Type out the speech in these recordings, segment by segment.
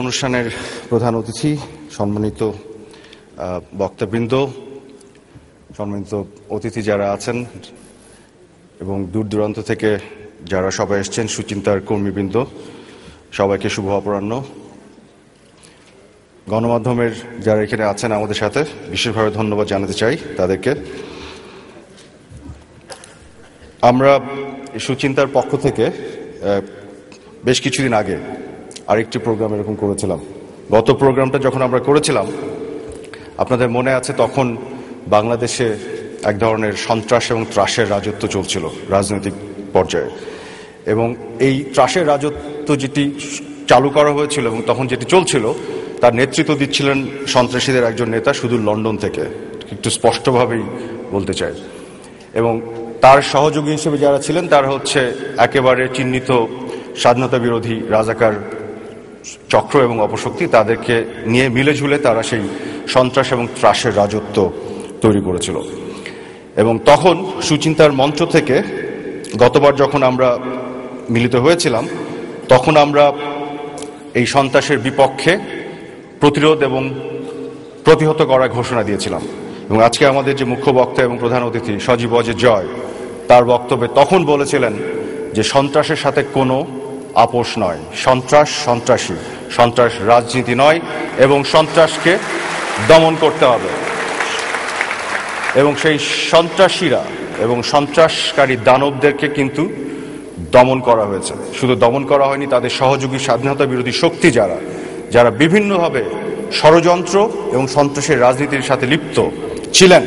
অনুষ্ঠানের প্রধান অতিথি, সম্মানিত বক্তাবৃন্দ, সম্মানিত অতিথি যারা আছেন এবং দূর দূরান্ত থেকে যারা সবাই এসছেন, সুচিন্তার কর্মীবৃন্দ, সবাইকে শুভ অপরাহ্ন। গণমাধ্যমের যারা এখানে আছেন আমাদের সাথে, বিশেষভাবে ধন্যবাদ জানাতে চাই তাদেরকে। আমরা সুচিন্তার পক্ষ থেকে বেশ কিছুদিন আগে আরেকটি প্রোগ্রাম এরকম করেছিলাম। গত প্রোগ্রামটা যখন আমরা করেছিলাম, আপনাদের মনে আছে তখন বাংলাদেশে এক ধরনের সন্ত্রাস এবং ত্রাসের রাজত্ব চলছিল রাজনৈতিক পর্যায়ে, এবং এই ত্রাসের রাজত্ব যেটি চালু করা হয়েছিল এবং তখন যেটি চলছিল তার নেতৃত্ব দিচ্ছিলেন সন্ত্রাসীদের একজন নেতা, সুদূর লন্ডন থেকে, একটু স্পষ্টভাবেই বলতে চাই। এবং তার সহযোগী হিসেবে যারা ছিলেন তারা হচ্ছে একেবারে চিহ্নিত স্বাধীনতা বিরোধী রাজাকার চক্র এবং অপশক্তি। তাদেরকে নিয়ে মিলেঝুলে তারা সেই সন্ত্রাস এবং ত্রাসের রাজত্ব তৈরি করেছিল। এবং তখন সুচিন্তার মঞ্চ থেকে গতবার যখন আমরা মিলিত হয়েছিলাম, তখন আমরা এই সন্ত্রাসের বিপক্ষে প্রতিরোধ এবং প্রতিহত করার ঘোষণা দিয়েছিলাম। এবং আজকে আমাদের যে মুখ্য বক্তা এবং প্রধান অতিথি সজীব ওয়াজেদ জয়, তার বক্তব্যে তখন বলেছিলেন যে সন্ত্রাসের সাথে কোনো আপোষ নয়, সন্ত্রাস সন্ত্রাসী, সন্ত্রাস রাজনীতি নয়, এবং সন্ত্রাসকে দমন করতে হবে। এবং সেই সন্ত্রাসীরা এবং সন্ত্রাসকারী দানবদেরকে কিন্তু দমন করা হয়েছে। শুধু দমন করা হয়নি, তাদের সহযোগী স্বাধীনতা বিরোধী শক্তি যারা বিভিন্নভাবে ষড়যন্ত্র এবং সন্ত্রাসের রাজনীতির সাথে লিপ্ত ছিলেন,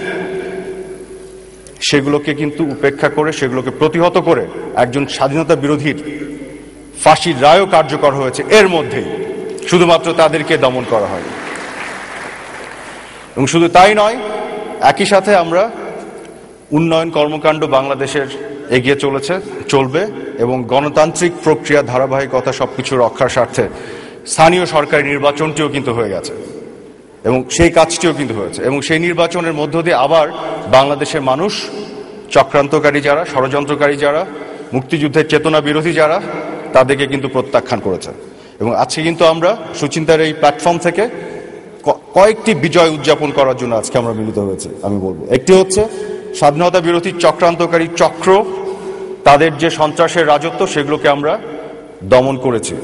সেগুলোকে কিন্তু উপেক্ষা করে, সেগুলোকে প্রতিহত করে একজন স্বাধীনতা বিরোধীর ফাঁসির রায়ও কার্যকর হয়েছে এর মধ্যেই, শুধুমাত্র তাদেরকে দমন করা হয়। এবং শুধু তাই নয়, একই সাথে আমরা উন্নয়ন কর্মকাণ্ড বাংলাদেশের এগিয়ে চলবে এবং গণতান্ত্রিক প্রক্রিয়া ধারাবাহিকতা সবকিছু রক্ষার স্বার্থে স্থানীয় সরকারি নির্বাচনটিও কিন্তু হয়ে গেছে এবং সেই কাজটিও কিন্তু হয়েছে। এবং সেই নির্বাচনের মধ্য দিয়ে আবার বাংলাদেশের মানুষ চক্রান্তকারী যারা, ষড়যন্ত্রকারী যারা, মুক্তিযুদ্ধের চেতনা বিরোধী যারা, তাদেরকে কিন্তু প্রত্যাখ্যান করেছে। এবং আজকে কিন্তু আমরা সুচিন্তার এই প্ল্যাটফর্ম থেকে কয়েকটি বিজয় উদযাপন করার জন্য আজকে আমরা মিলিত হয়েছে। আমি বলবো, একটি হচ্ছে স্বাধীনতা বিরোধী চক্রান্তকারী চক্র, তাদের যে সন্ত্রাসের রাজত্ব, সেগুলোকে আমরা দমন করেছি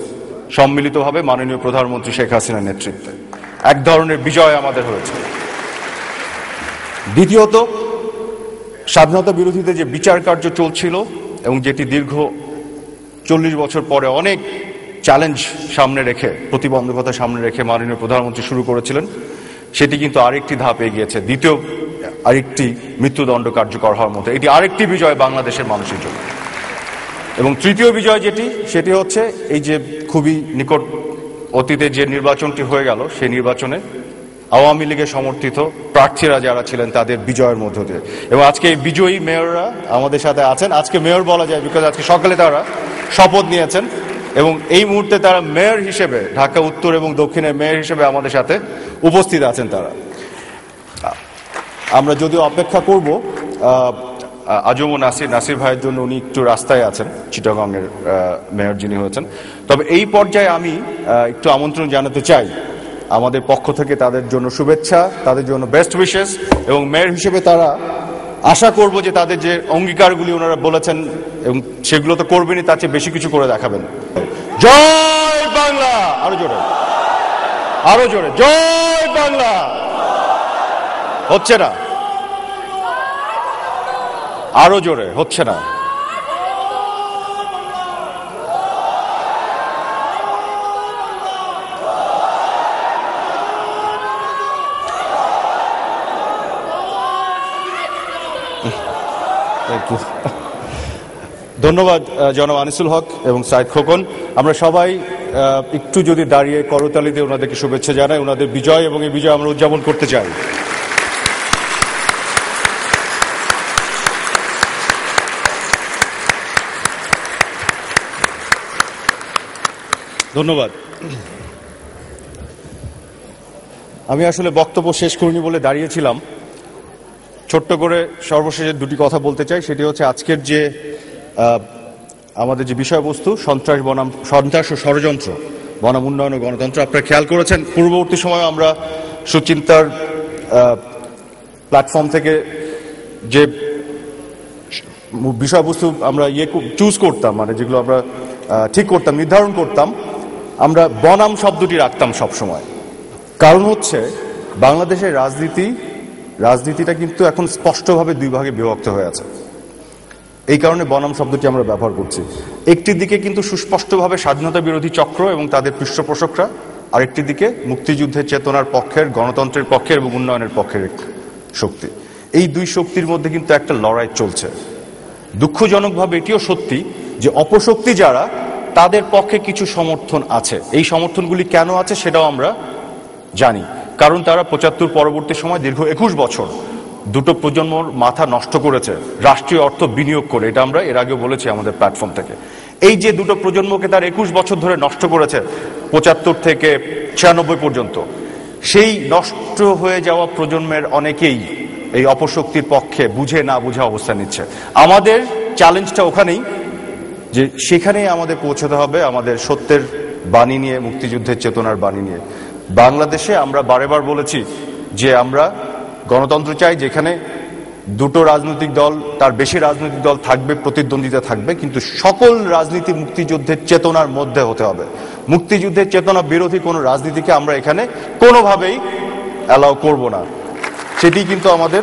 সম্মিলিতভাবে মাননীয় প্রধানমন্ত্রী শেখ হাসিনার নেতৃত্বে। এক ধরনের বিজয় আমাদের হয়েছে। দ্বিতীয়ত, স্বাধীনতা বিরোধীদের যে বিচার কার্য চলছিল এবং যেটি দীর্ঘ 40 বছর পরে অনেক চ্যালেঞ্জ সামনে রেখে, প্রতিবন্ধকতা সামনে রেখে মাননীয় প্রধানমন্ত্রী শুরু করেছিলেন, সেটি কিন্তু আরেকটি ধাপ এগিয়েছে, দ্বিতীয় আরেকটি মৃত্যুদণ্ড কার্যকর হওয়ার মতো। এটি আরেকটি বিজয় বাংলাদেশের মানুষের জন্য। এবং তৃতীয় বিজয় সেটি হচ্ছে এই যে খুবই নিকট অতীতে যে নির্বাচনটি হয়ে গেল, সেই নির্বাচনে আওয়ামী লীগের সমর্থিত প্রার্থীরা যারা ছিলেন তাদের বিজয়ের মধ্য দিয়ে। এবং আজকে এই বিজয়ী মেয়ররা আমাদের সাথে আছেন। আজকে মেয়র বলা যায় বিকজ আজকে সকালে তারা শপথ নিয়েছেন এবং এই মুহূর্তে তারা মেয়র হিসেবে, ঢাকা উত্তর এবং দক্ষিণের মেয়র হিসেবে আমাদের সাথে উপস্থিত আছেন তারা। আমরা যদিও অপেক্ষা করব আজম ও নাসির ভাইয়ের জন্য, উনি একটু রাস্তায় আছেন, চিটাগংয়ের মেয়র যিনি হয়েছেন। তবে এই পর্যায়ে আমি একটু আমন্ত্রণ জানাতে চাই আমাদের পক্ষ থেকে, তাদের জন্য শুভেচ্ছা, তাদের জন্য বেস্ট উইশেস। এবং মেয়র হিসেবে তারা আশা করব যে তাদের যে অঙ্গীকারগুলি ওনারা বলেছেন এবং সেগুলো তো করবেনই, তার চেয়ে বেশি কিছু করে দেখাবেন। জয় বাংলা! আরো জোরে, আরো জোরে, জয় বাংলা! হচ্ছে না, আরো জোরে, হচ্ছে না। ধন্যবাদ জনাব আনিসুল হক এবং সাইদ খোকন। আমরা সবাই একটু যদি দাঁড়িয়ে করতালি দিয়ে ওনাদেরকে শুভেচ্ছা জানাই, ওনাদের বিজয়, এবং এই বিজয় আমরা উদযাপন করতে চাই। ধন্যবাদ। আমি আসলে বক্তব্য শেষ করিনি বলে দাঁড়িয়েছিলাম। ছোট্ট করে সর্বশেষে দুটি কথা বলতে চাই। সেটি হচ্ছে আজকের যে আমাদের যে বিষয়বস্তু, সন্ত্রাস বনাম সন্ত্রাস ও ষড়যন্ত্র, বনাম উন্নয়ন ও গণতন্ত্র। আপনারা খেয়াল করেছেন পূর্ববর্তী সময়ে আমরা সুচিন্তার প্ল্যাটফর্ম থেকে যে বিষয়বস্তু আমরা চুজ করতাম, মানে যেগুলো আমরা ঠিক করতাম, নির্ধারণ করতাম, আমরা বনাম শব্দটি রাখতাম সব সময়। কারণ হচ্ছে বাংলাদেশের রাজনীতিটা কিন্তু এখন স্পষ্টভাবে দুই ভাগে বিভক্ত হয়ে আছে। এই কারণে বনাম শব্দটি আমরা ব্যবহার করছি। একটি দিকে কিন্তু সুস্পষ্টভাবে স্বাধীনতা বিরোধী চক্র এবং তাদের পৃষ্ঠপোষকরা, আরেকটি দিকে মুক্তিযুদ্ধের চেতনার পক্ষের, গণতন্ত্রের পক্ষের এবং উন্নয়নের পক্ষের শক্তি। এই দুই শক্তির মধ্যে কিন্তু একটা লড়াই চলছে। দুঃখজনকভাবে এটিও সত্যি যে অপশক্তি যারা, তাদের পক্ষে কিছু সমর্থন আছে। এই সমর্থনগুলি কেন আছে সেটাও আমরা জানি। কারণ তারা ৭৫ পরবর্তী সময় দীর্ঘ ২১ বছর দুটো প্রজন্মর মাথা নষ্ট করেছে রাষ্ট্রীয় অর্থ বিনিয়োগ করে। এটা আমরা এর আগেও বলেছি আমাদের প্ল্যাটফর্ম থেকে। এই যে দুটো প্রজন্মকে তার ২১ বছর ধরে নষ্ট করেছে, ৭৫ থেকে ৯৬ পর্যন্ত, সেই নষ্ট হয়ে যাওয়া প্রজন্মের অনেকেই এই অপশক্তির পক্ষে বুঝে না বুঝে অবস্থান নিচ্ছে। আমাদের চ্যালেঞ্জটা ওখানেই, যে সেখানেই আমাদের পৌঁছতে হবে আমাদের সত্যের বাণী নিয়ে, মুক্তিযুদ্ধের চেতনার বাণী নিয়ে। বাংলাদেশে আমরা বারেবার বলেছি যে আমরা গণতন্ত্র চাই, যেখানে দুটো রাজনৈতিক দল, তার বেশি রাজনৈতিক দল থাকবে, প্রতিদ্বন্দ্বিতা থাকবে, কিন্তু সকল রাজনীতি মুক্তিযুদ্ধের চেতনার মধ্যে হতে হবে। মুক্তিযুদ্ধের চেতনা বিরোধী কোনো রাজনীতিকে আমরা এখানে কোনোভাবেই অ্যালাউ করব না। সেটি কিন্তু আমাদের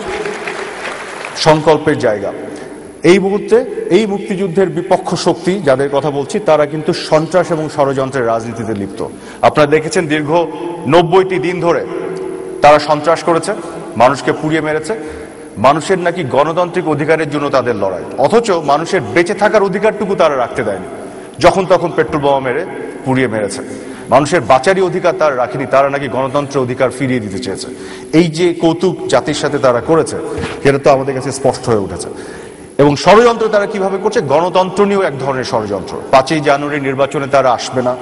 সংকল্পের জায়গা। এই মুহূর্তে এই মুক্তিযুদ্ধের বিপক্ষ শক্তি যাদের কথা বলছি, তারা কিন্তু সন্ত্রাস এবং ষড়যন্ত্রের রাজনীতিতে লিপ্ত। আপনারা দেখেছেন দীর্ঘ ৯০টি দিন ধরে তারা সন্ত্রাস করেছে, মানুষকে পুড়িয়ে মেরেছে। মানুষের নাকি গণতান্ত্রিক অধিকারের জন্য তাদের লড়াই, অথচ মানুষের বেঁচে থাকার অধিকারটুকু তারা রাখতে দেয়নি। যখন তখন পেট্রোল বোমা মেরে পুড়িয়ে মেরেছে। মানুষের বাঁচারই অধিকার তারা রাখেনি, তারা নাকি গণতন্ত্রের অধিকার ফিরিয়ে দিতে চেয়েছে। এই যে কৌতুক জাতির সাথে তারা করেছে, সেটা তো আমাদের কাছে স্পষ্ট হয়ে উঠেছে। এবং ষড়যন্ত্র তারা কিভাবে করছে, গণতন্ত্র নিয়েও এক ধরনের ষড়যন্ত্র। ৫ই জানুয়ারি নির্বাচনে তারা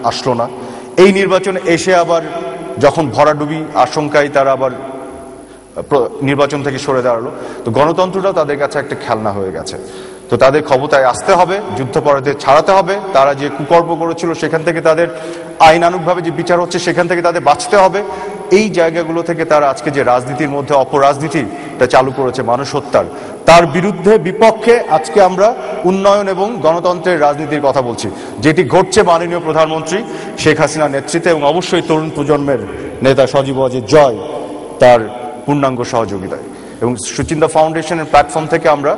আসলো না। এই নির্বাচনে এসে আবার যখন ভরাডুবি আশঙ্কায় তারা আবার নির্বাচন থেকে সরে দাঁড়ালো। তো গণতন্ত্রটাও তাদের কাছে একটা খেলনা হয়ে গেছে। তো তাদের ক্ষমতায় আসতে হবে, যুদ্ধাপরাধীদের ছাড়াতে হবে, তারা যে কুকর্ম করেছিল সেখান থেকে তাদের আইনানুগভাবে যে বিচার হচ্ছে সেখান থেকে তাদের বাঁচতে হবে। এই জায়গাগুলো থেকে তারা আজকে যে রাজনীতির মধ্যে অপরাজনীতিটা চালু করেছে, মানুষ হত্যার, তার বিরুদ্ধে বিপক্ষে আজকে আমরা উন্নয়ন এবং গণতন্ত্রের রাজনীতির কথা বলছি, যেটি ঘটছে মাননীয় প্রধানমন্ত্রী শেখ হাসিনার নেতৃত্বে এবং অবশ্যই তরুণ প্রজন্মের নেতা সজীব ওয়াজেদ জয় তার পূর্ণাঙ্গ সহযোগিতায়। এবং সুচিন্তা ফাউন্ডেশনের প্ল্যাটফর্ম থেকে আমরা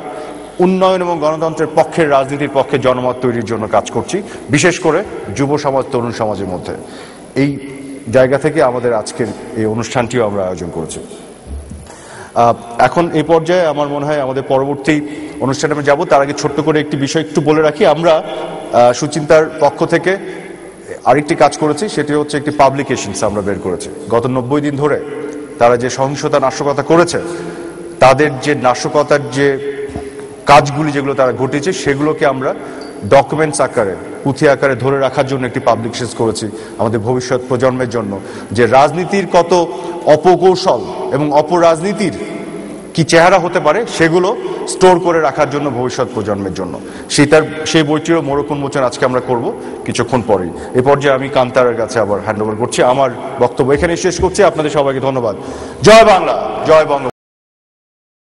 উন্নয়ন এবং গণতন্ত্রের পক্ষের রাজনীতির পক্ষে জনমত তৈরির জন্য কাজ করছি, বিশেষ করে যুব সমাজ, তরুণ সমাজের মধ্যে। এই জায়গা থেকে আমাদের আজকের এই অনুষ্ঠানটিও আমরা আয়োজন করেছি। এখন এই পর্যায়ে আমার মনে হয় আমাদের পরবর্তী অনুষ্ঠানে আমরা যাব, তার আগে ছোট্ট করে একটি বিষয় একটু বলে রাখি। আমরা সুচিন্তার পক্ষ থেকে আরেকটি কাজ করেছি, সেটি হচ্ছে একটি পাবলিকেশনস আমরা বের করেছি। গত ৯০ দিন ধরে তারা যে সহিংসতা, নাশকতা করেছে, তাদের যে নাশকতার যে কাজগুলি যেগুলো তারা ঘটেছে, সেগুলোকে আমরা ডকুমেন্টস আকারে, পুঁথি আকারে ধরে রাখার জন্য একটি পাবলিকেশন করেছি আমাদের ভবিষ্যৎ প্রজন্মের জন্য, যে রাজনীতির কত অপকৌশল এবং অপরাজনীতির কি চেহারা হতে পারে সেগুলো স্টোর করে রাখার জন্য ভবিষ্যৎ প্রজন্মের জন্য। সেই বইটিরও মোড়ক উন্মোচন আজকে আমরা করব কিছুক্ষণ পরেই। এ পর্যায়ে আমি কান্তারের কাছে আবার হ্যান্ড ওভার করছি। আমার বক্তব্য এখানেই শেষ করছি। আপনাদের সবাইকে ধন্যবাদ। জয় বাংলা, জয় বঙ্গ।